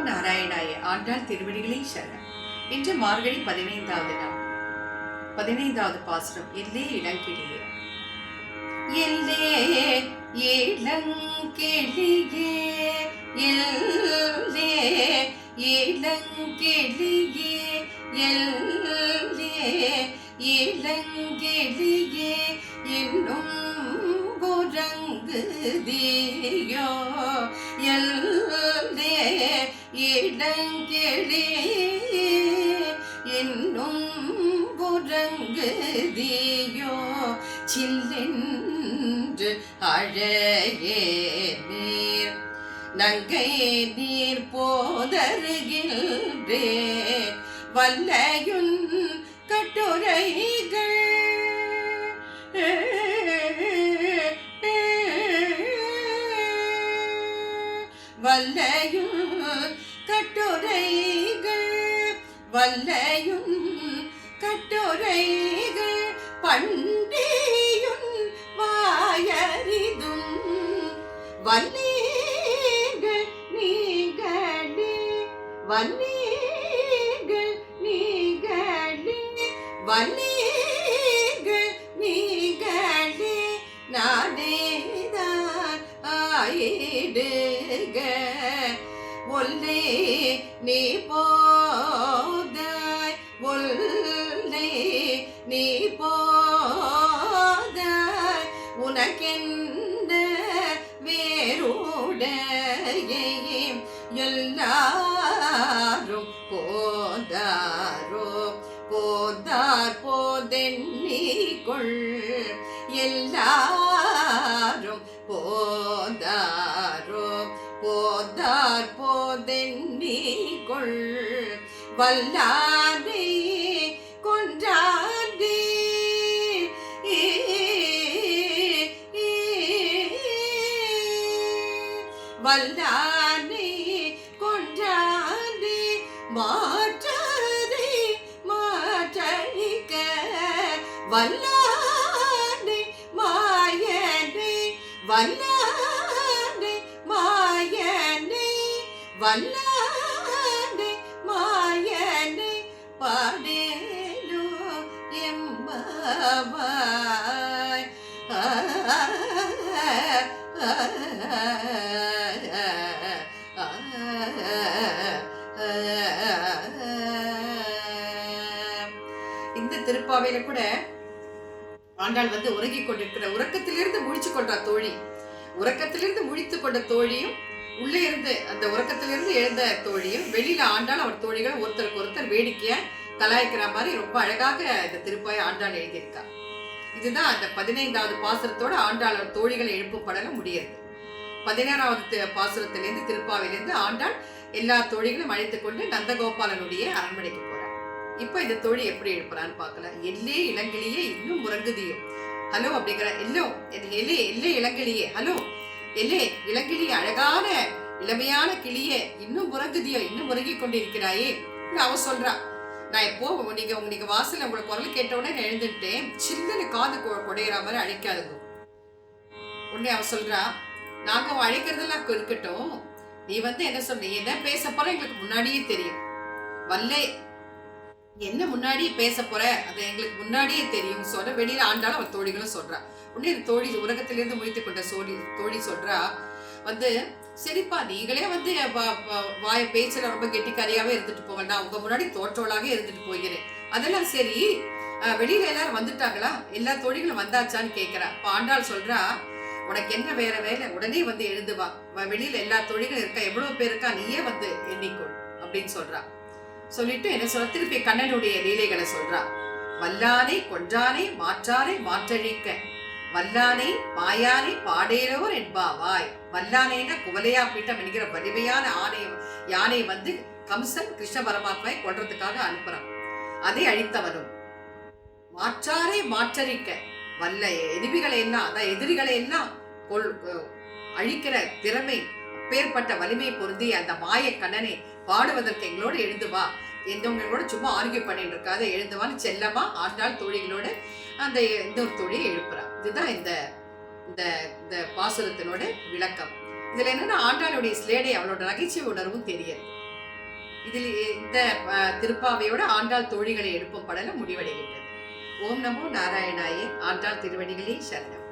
நாராயணாய. ஆண்டாள் திருவடிகளை சரணம். இன்று மார்கழி 15வது நாள், 15வது பாசுரம். எல்லே இளங்கிளியே, எல்லே இளங்கிளியே, எல்லே இளங்கிளியே, எல்லே இளங்கிளியே, இன்னும் உறங்குதியோ, எல்லே இளங்கிளியே, இன்னும் உறங்குதியோ, சில்லென்று அழையே நீர் நங்கை நீர் போதருகின்றேன், வல்லையுன் கட்டுரைகள் வல்லையும் கட்டுரைகள், வல்லையும் கட்டுரைகள், பண்டியுன் வாயறிதும் வல்லீர்கள் நீங்களே, வல்லீர்கள் நீங்களே, வல்லீர்கள் நீங்களே, நாடேதான் ஆயிடுக, ஒல்லே நீ போதாய், ஒல்லே நீ போதாய், உனக்கென்ன வேறுடைய எல்லாரும் போதாரோ, போதார் போதென்னிக்கொள், எல்லாரும் போதாரோ, போதார் போதென்னிக்கொள், வல்லாதே கொன்றாதே, வல்லாதே கொன்றாதே, மாற்றாதே மாற்றழிக்க, வல்லாதே மாயனே, வல்லாதே மாயனே, வல்லாதே மாயனே, பாடேலோ எம்பாவாய். இந்த திருப்பாவையில கூட ஆண்டாள் உறங்கிக் கொண்டிருக்கிற, உறக்கத்திலிருந்து முழிச்சு கொண்ட தோழி, உறக்கத்திலிருந்து முழித்து கொண்ட தோழியும், உள்ளே இருந்து அந்த உறக்கத்திலிருந்து எழுந்த தோழியும், வெளியில ஆண்டாள் அவர் தோழிகள் ஒருத்தருக்கு ஒருத்தர் வேடிக்கைய கலாய்க்கிற மாதிரி ரொம்ப அழகாக இந்த திருப்பாவை ஆண்டாள் எழுதியிருக்கா. இதுதான் அந்த 15வது பாசுரத்தோட ஆண்டாள் தோழிகளை எழுப்பும் படலம் முடியாது. 16வது பாசுரத்திலிருந்து திருப்பாவிலிருந்து ஆண்டாள் எல்லா தோழிகளும் அழைத்துக் கொண்டு நந்தகோபாலனுடைய அரண்மனைக்கு போறார். இப்ப இந்த தோழி எப்படி எழுப்புறான்னு பார்க்கலாம். எல்லே இளங்கிளியே, இன்னும் உறங்குதியோ, ஹலோ அப்படிங்கிற, எல்லோ எல்லே எல்லே இளங்கிளியே, ஹலோ எல்லே இளங்கிளியே, அழகான இளமையான கிளியே, இன்னும் உறங்குதியோ, இன்னும் உறங்கிக் கொண்டிருக்கிறாயே அவ சொல்றா. நான் எப்போ நீங்க வாசல்ல உங்களை குரல் கேட்ட உடனே எழுந்துட்டேன், சில்லுன்னு காது கொடையிற மாதிரி அழைக்காதுங்க. உடனே அவ சொல்றா, நாங்க அழைக்கிறதெல்லாம் இருக்கட்டும், நீ என்ன சொன்ன, என்ன பேச போற எங்களுக்கு முன்னாடியே தெரியும், வல்லே என்ன முன்னாடியே பேச போற அது எங்களுக்கு முன்னாடியே தெரியும் சொல்ற. வெளியில ஆண்டாலும் அவன் தோழிகளும் சொல்றா. உடனே தோழி உலகத்திலிருந்து முடித்து கொண்ட தோழி சொல்றா, சரிப்பா நீங்களே வாய பேச்சுல ரொம்ப கெட்டிக்காரியாவே இருந்துட்டு போங்க, நான் உங்க முன்னாடி தோற்றோளாக இருந்துட்டு போகிறேன். அதெல்லாம் சரி, வெளியில எல்லாரும் வந்துட்டாங்களா, எல்லா தோழிகளும் வந்தாச்சான்னு கேட்கிறா. ஆண்டாள் சொல்றா, உனக்கு என்ன வேற வேலை, உடனே எழுந்து வா, வெளியில எல்லா தோழிகளும் இருக்கா, எவ்வளவு பேர் இருக்கா, நீயே எண்ணிக்கொள் அப்படின்னு சொல்றா. சொல்லிட்டு என்ன சொல்ற, திருப்பி கண்ணனுடைய லீலைகளை சொல்றா. வல்லானை கொன்றானை மாற்றாரை மாற்றழிக்க, வல்லானை மாயானை பாடேலோர் என்பாவாய். வல்லானைனா குவலையா பீட்டம் என்கிற வலிமையான யானை கம்சன் கிருஷ்ண பரமாத்மாவை கொல்றதுக்காக அனுப்புறான். அதை அழித்தவனும், மாற்றாரை மாற்றழிக்க, வல்ல எதிரிகளை எல்லாம், அதான் எதிரிகளை எல்லாம் அழிக்கிற திறமை, அப்பேற்பட்ட வலிமை பொருந்தி அந்த மாய கண்ணனை பாடுவதற்கு எங்களோட எழுந்து வா, எந்தவங்களோட சும்மா ஆர்கியூ பண்ணிட்டு இருக்காத, எழுந்துவான்னு செல்லமா ஆண்டாள் தோழிகளோட அந்த இன்னொரு தோழியை எழுப்புறா. இதுதான் இந்த இந்த பாசுரத்தினோட விளக்கம். இதுல என்னன்னா, ஆண்டாளுடைய ஸ்லேடை அவளோட நகைச்சுவை உணர்வும் தெரியாது. இதில் இந்த திருப்பாவையோட ஆண்டாள் தோழிகளை எடுப்பும் படலம் முடிவடைகின்றது. ஓம் நமோ நாராயணாய. ஆண்டாள் திருவடிகளே சரணம்.